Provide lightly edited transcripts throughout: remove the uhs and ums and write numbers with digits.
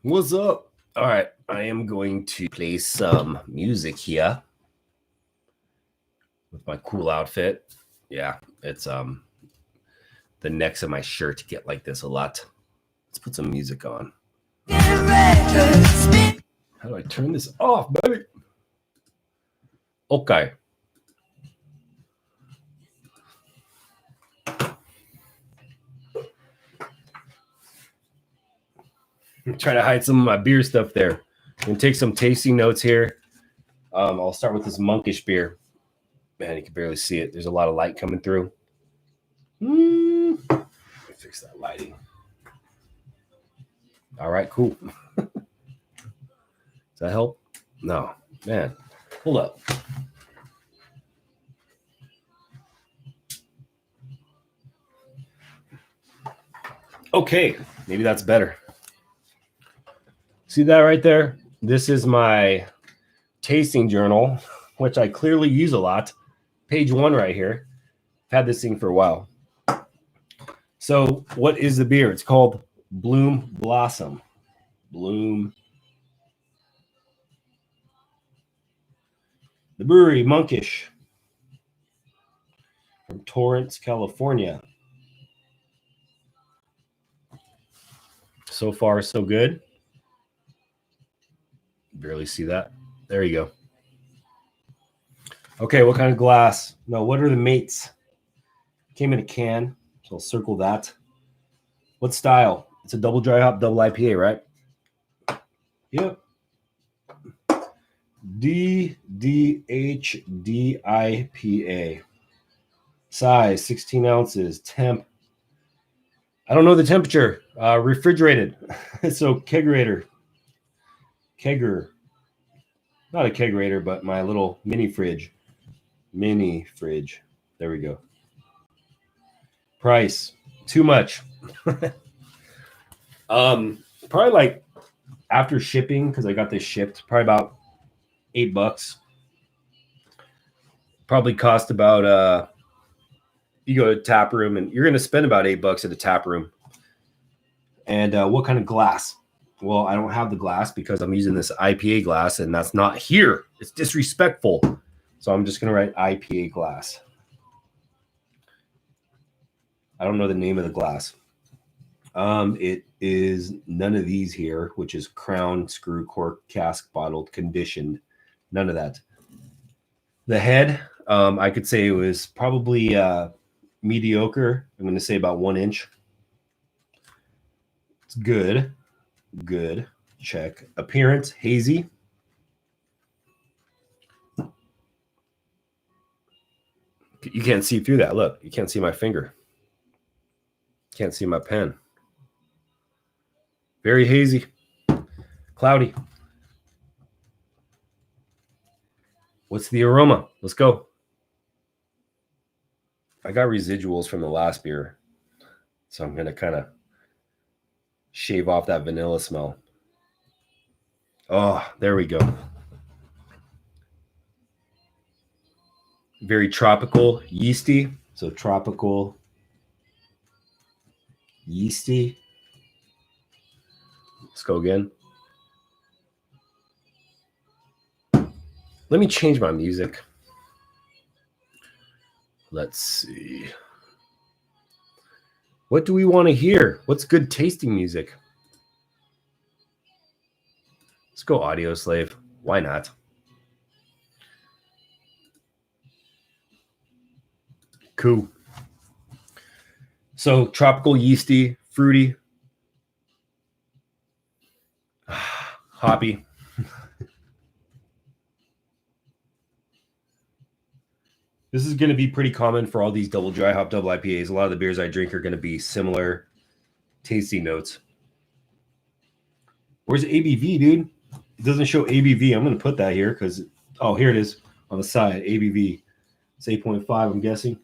What's up? All right, I am going to play some music here with my cool outfit. Yeah, it's the necks of my shirt get like this a lot. Let's put some music on. How do I turn this off, baby? Okay. I'm trying to hide some of my beer stuff there. I'm gonna take some tasting notes here. I'll start with this monkish beer. Man, you can barely see it. There's a lot of light coming through. Let me fix that lighting. All right, cool. Does that help? No, man. Hold up. Okay, maybe that's better. See that right there? This is my tasting journal, which I clearly use a lot. Page 1 right here. I've had this thing for a while. So what is the beer? It's called Bloom Blossom. Bloom. The brewery, Monkish, from Torrance, California. So far, so good. Barely see that. There you go. Okay, what kind of glass? No, what are the mates? Came in a can, so I'll circle that. What style? It's a double dry hop, double IPA, right? Yep. DDHDIPA. Size 16 ounces. Temp. I don't know the temperature. Refrigerated. So kegerator. Kegger. Not a kegerator, but my little mini fridge. Mini fridge. There we go. Price. Too much. Probably like after shipping, because I got this shipped, probably about $8. Probably cost about you go to tap room and you're going to spend about $8 at a tap room. And what kind of glass? Well, I don't have the glass because I'm using this IPA glass, and that's not here. It's disrespectful. So I'm just going to write IPA glass. I don't know the name of the glass. It is none of these here, which is crown, screw, cork, cask, bottled, conditioned. None of that. The head, I could say it was probably mediocre. I'm going to say about 1 inch. It's good. Good. Check. Appearance, hazy. You can't see through that. Look, you can't see my finger. Can't see my pen. Very hazy. Cloudy. What's the aroma? Let's go. I got residuals from the last beer, so I'm going to kind of shave off that vanilla smell. Oh, there we go. Very tropical, yeasty. So tropical, yeasty. Let's go again. Let me change my music. Let's see. What do we want to hear? What's good tasting music? Let's go Audio Slave. Why not? Cool. So tropical, yeasty, fruity, hoppy. This is going to be pretty common for all these double dry hop, double IPAs. A lot of the beers I drink are going to be similar tasty notes. Where's ABV, dude? It doesn't show ABV. I'm going to put that here because, oh, here it is on the side. ABV. It's 8.5, I'm guessing.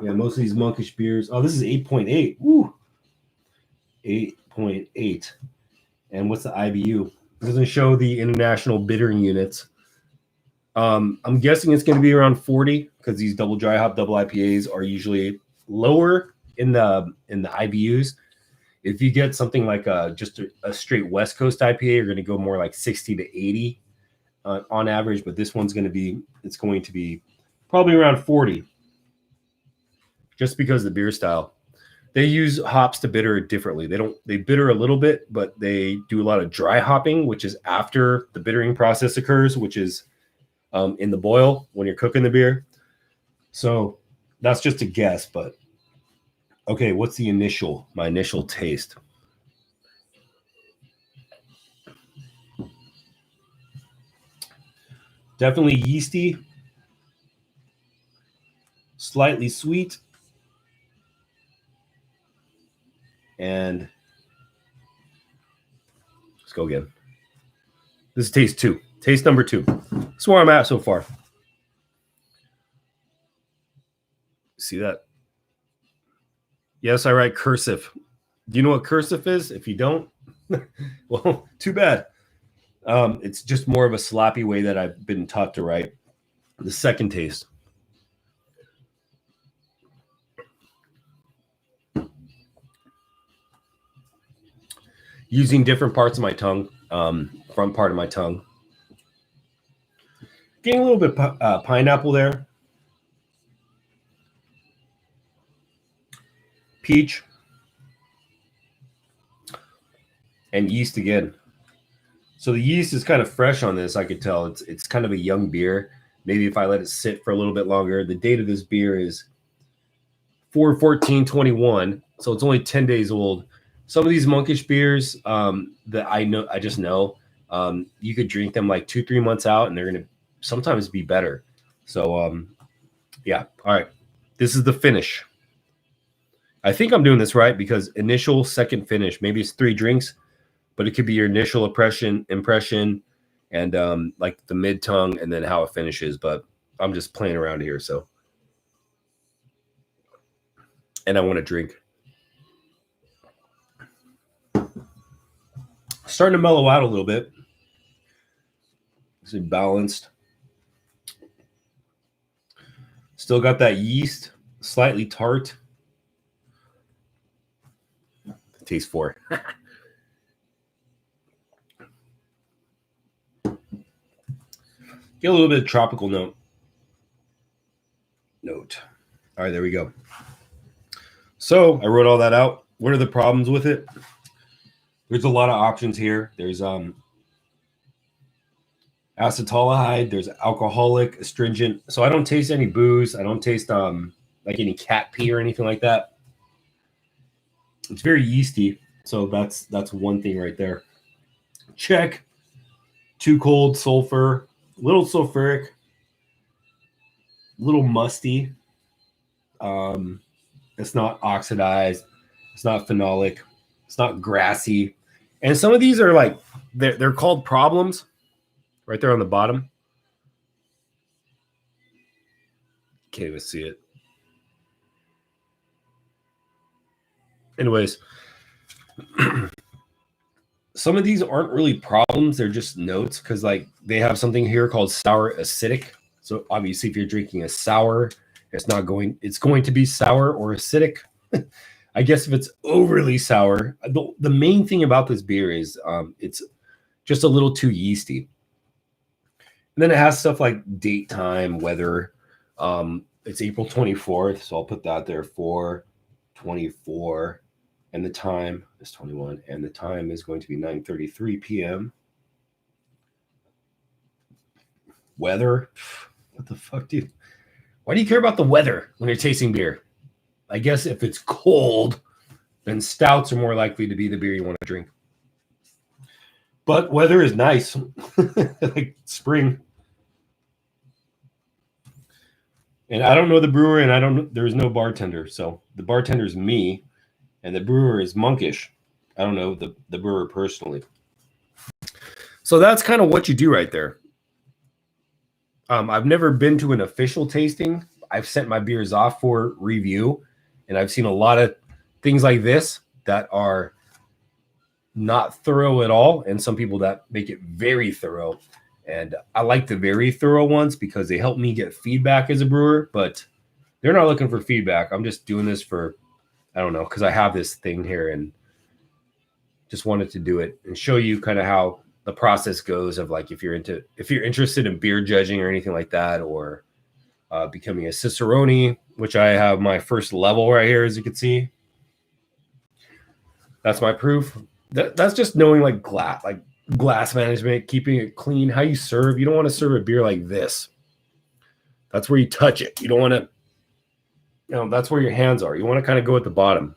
Yeah, most of these monkish beers. Oh, this is 8.8. Woo. 8.8. And what's the IBU? It doesn't show the international bittering units. I'm guessing it's going to be around 40 because these double dry hop, double IPAs are usually lower in the IBUs. If you get something like just a straight West Coast IPA, you're going to go more like 60 to 80 on average. But this one's going to be probably around 40, just because of the beer style. They use hops to bitter differently. They bitter a little bit, but they do a lot of dry hopping, which is after the bittering process occurs, which is in the boil when you're cooking the beer. So that's just a guess, but okay, what's my initial taste? Definitely yeasty, slightly sweet, and let's go again. This is taste 2. Taste number 2. That's where I'm at so far. See that? Yes, I write cursive. Do you know what cursive is? If you don't, well, too bad. It's just more of a sloppy way that I've been taught to write. The second taste. Using different parts of my tongue, front part of my tongue. Getting a little bit pineapple there. Peach. And yeast again. So the yeast is kind of fresh on this. I could tell it's kind of a young beer. Maybe if I let it sit for a little bit longer. The date of this beer is 4/14/21, so it's only 10 days old. Some of these monkish beers that I just know, you could drink them like 2-3 months out, and they're gonna sometimes be better. So yeah, all right. This is the finish. I think I'm doing this right because initial, second, finish. Maybe it's 3 drinks, but it could be your initial impression, and like the mid tongue, and then how it finishes. But I'm just playing around here, so. And I want to drink. Starting to mellow out a little bit. It's balanced. Still got that yeast, slightly tart. Taste 4. Get a little bit of tropical note. All right, there we go. So I wrote all that out. What are the problems with it? There's a lot of options here. There's acetaldehyde. There's alcoholic, astringent. So I don't taste any booze. I don't taste like any cat pee or anything like that. It's very yeasty. So that's one thing right there. Check. Too cold, sulfur, little sulfuric, little musty. It's not oxidized. It's not phenolic. It's not grassy. And some of these are like, they're called problems right there on the bottom. Can't even see it. Anyways, some of these aren't really problems. They're just notes because like they have something here called sour acidic. So obviously if you're drinking a sour, it's going to be sour or acidic. I guess if it's overly sour, the main thing about this beer is it's just a little too yeasty. And then it has stuff like date, time, weather. It's April 24th, so I'll put that there, 4/24, and the time is 21, and the time is going to be 9:33 p.m. Weather? What the fuck, dude? Why do you care about the weather when you're tasting beer? I guess if it's cold, then stouts are more likely to be the beer you want to drink. But weather is nice, like spring. And I don't know the brewer, and there's no bartender. So the bartender is me, and the brewer is Monkish. I don't know the brewer personally. So that's kind of what you do right there. I've never been to an official tasting. I've sent my beers off for review, and I've seen a lot of things like this that are not thorough at all, and some people that make it very thorough. And I like the very thorough ones because they help me get feedback as a brewer, but they're not looking for feedback. I'm just doing this for, I don't know, because I have this thing here, and Just wanted to do it and show you kind of how the process goes of like if you're interested in beer judging or anything like that, or becoming a Cicerone, which I have my first level right here, as you can see. That's my proof. That's just knowing like glass management, keeping it clean, how you serve. You don't want to serve a beer like this. That's where you touch it. You don't want to, that's where your hands are. You want to kind of go at the bottom.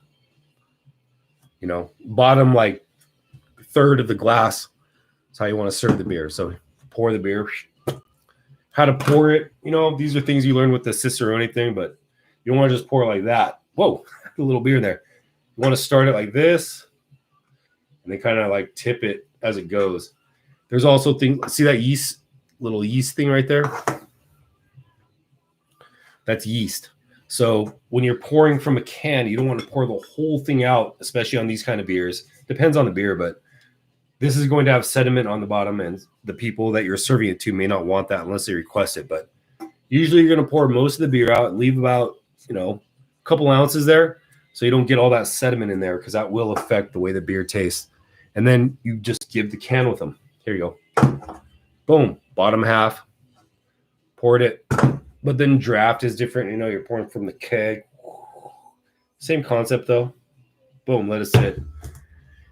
Bottom like third of the glass. That's how you want to serve the beer. So pour the beer. How to pour it. These are things you learn with the Cicerone thing, but you don't want to just pour like that. Whoa, a little beer there. You want to start it like this, and then kind of like tip it as it goes. There's also things, see that little yeast thing right there? That's yeast. So when you're pouring from a can, you don't want to pour the whole thing out, especially on these kind of beers. Depends on the beer, but this is going to have sediment on the bottom, and the people that you're serving it to may not want that unless they request it. But usually you're going to pour most of the beer out, leave about, a couple ounces there, so you don't get all that sediment in there, because that will affect the way the beer tastes. And then you just give the can with them. Here you go. Boom. Bottom half. Poured it. But then draft is different. You're pouring from the keg. Same concept, though. Boom. Let it sit.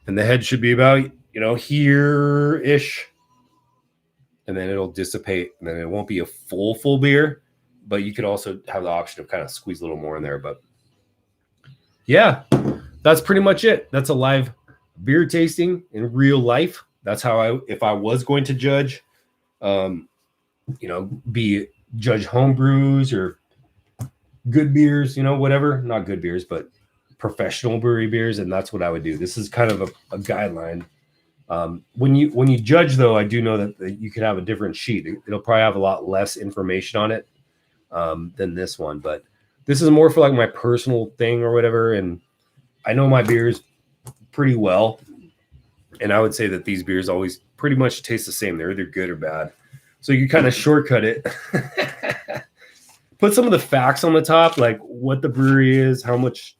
And the head should be about, here-ish. And then it'll dissipate. And then it won't be a full beer. But you could also have the option of kind of squeeze a little more in there. But yeah, that's pretty much it. That's a live beer tasting in real life. That's how if I was going to judge, be judge home brews or good beers, whatever, not good beers, but professional brewery beers. And that's what I would do. This is kind of a guideline. When you judge, though, I do know that you could have a different sheet. It'll probably have a lot less information on it than this one, but this is more for like my personal thing or whatever. And I know my beers pretty well. And I would say that these beers always pretty much taste the same. They're either good or bad. So you kind of shortcut it. Put some of the facts on the top, like what the brewery is, how much,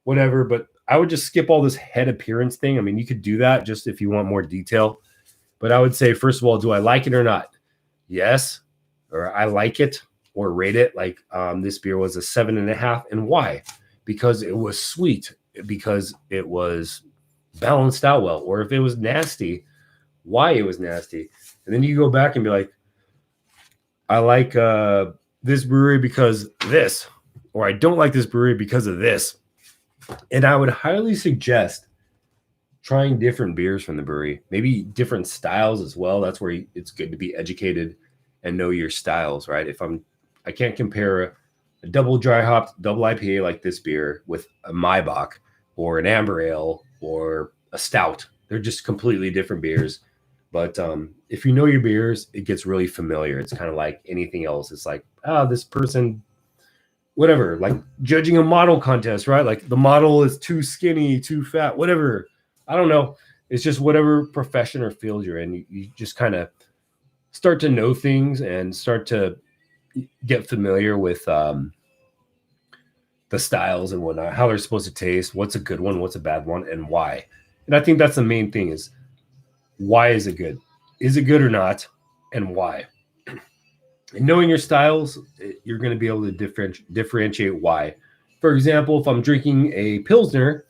whatever. But I would just skip all this head appearance thing. I mean, you could do that just if you want more detail. But I would say, first of all, do I like it or not? Yes. Or I like it. Or rate it. Like this beer was a 7.5. And why? Because it was sweet. Because it was balanced out well. Or if it was nasty, why it was nasty. And then you go back and be like, I like this brewery because this. Or I don't like this brewery because of this. And I would highly suggest trying different beers from the brewery. Maybe different styles as well. That's where it's good to be educated and know your styles, right? I can't compare a double dry hopped double IPA like this beer with a Maibach or an amber ale or a stout. They're just completely different beers. But if you know your beers, it gets really familiar. It's kind of like anything else. It's like, this person, whatever, like judging a model contest, right? Like the model is too skinny, too fat, whatever. I don't know. It's just whatever profession or field you're in. You just kind of start to know things and start to get familiar with the styles and whatnot, how they're supposed to taste, what's a good one, what's a bad one, and why. And I think that's the main thing is, why is it good? Is it good or not? And why? And knowing your styles, you're going to be able to differentiate why. For example, if I'm drinking a Pilsner,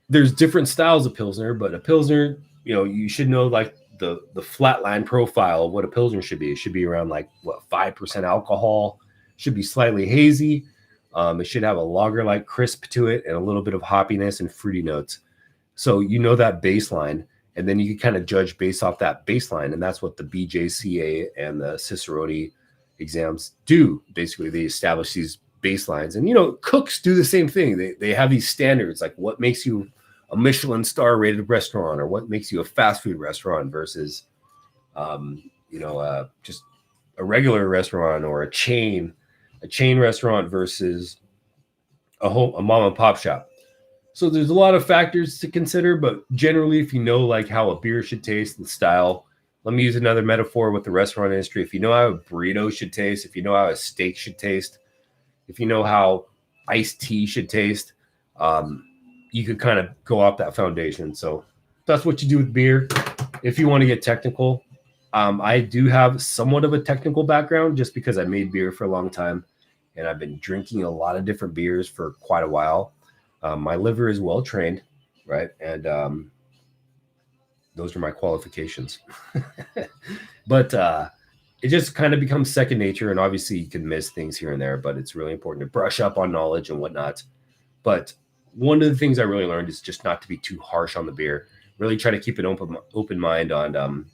there's different styles of Pilsner, but a Pilsner, you should know like the flat line profile of what a Pilsner should be. It should be around 5% alcohol, should be slightly hazy. It should have a lager-like crisp to it and a little bit of hoppiness and fruity notes. So that baseline, and then you can kind of judge based off that baseline, and that's what the BJCA and the Cicerone exams do. Basically, they establish these baselines, and cooks do the same thing. They have these standards, like what makes you a Michelin star rated restaurant, or what makes you a fast food restaurant versus, just a regular restaurant or a chain restaurant versus a mom and pop shop. So there's a lot of factors to consider, but generally, if you know like how a beer should taste, the style. Let me use another metaphor with the restaurant industry. If you know how a burrito should taste, if you know how a steak should taste, if you know how iced tea should taste, you could kind of go off that foundation. So that's what you do with beer. If you want to get technical, I do have somewhat of a technical background just because I made beer for a long time and I've been drinking a lot of different beers for quite a while. My liver is well trained, right? And those are my qualifications. But it just kind of becomes second nature. And obviously, you can miss things here and there, but it's really important to brush up on knowledge and whatnot. But one of the things I really learned is just not to be too harsh on the beer. Really try to keep an open mind on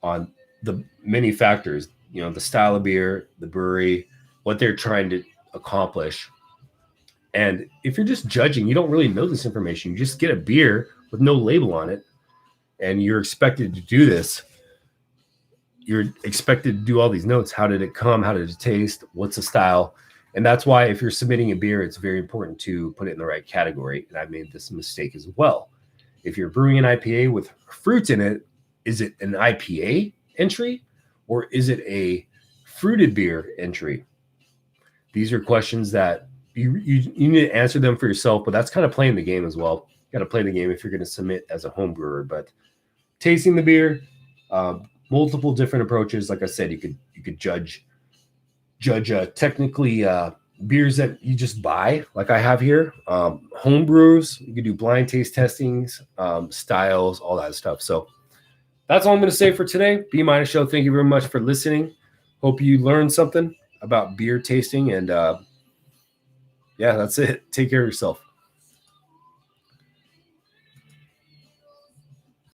the many factors. You know, the style of beer, the brewery, what they're trying to accomplish. And if you're just judging, you don't really know this information. You just get a beer with no label on it, and you're expected to do this. You're expected to do all these notes. How did it come? How did it taste? What's the style? And that's why if you're submitting a beer, it's very important to put it in the right category. And I made this mistake as well. If you're brewing an IPA with fruit in it, is it an IPA entry or is it a fruited beer entry? These are questions that you need to answer them for yourself, but that's kind of playing the game as well. You got to play the game if you're going to submit as a home brewer. But tasting the beer, multiple different approaches. Like I said, you could judge technically beers that you just buy, like I have here. Home brews, you can do blind taste testings, styles, all that stuff. So that's all I'm going to say for today. B Minus Show. Thank you very much for listening. Hope you learned something about beer tasting. And yeah, that's it. Take care of yourself.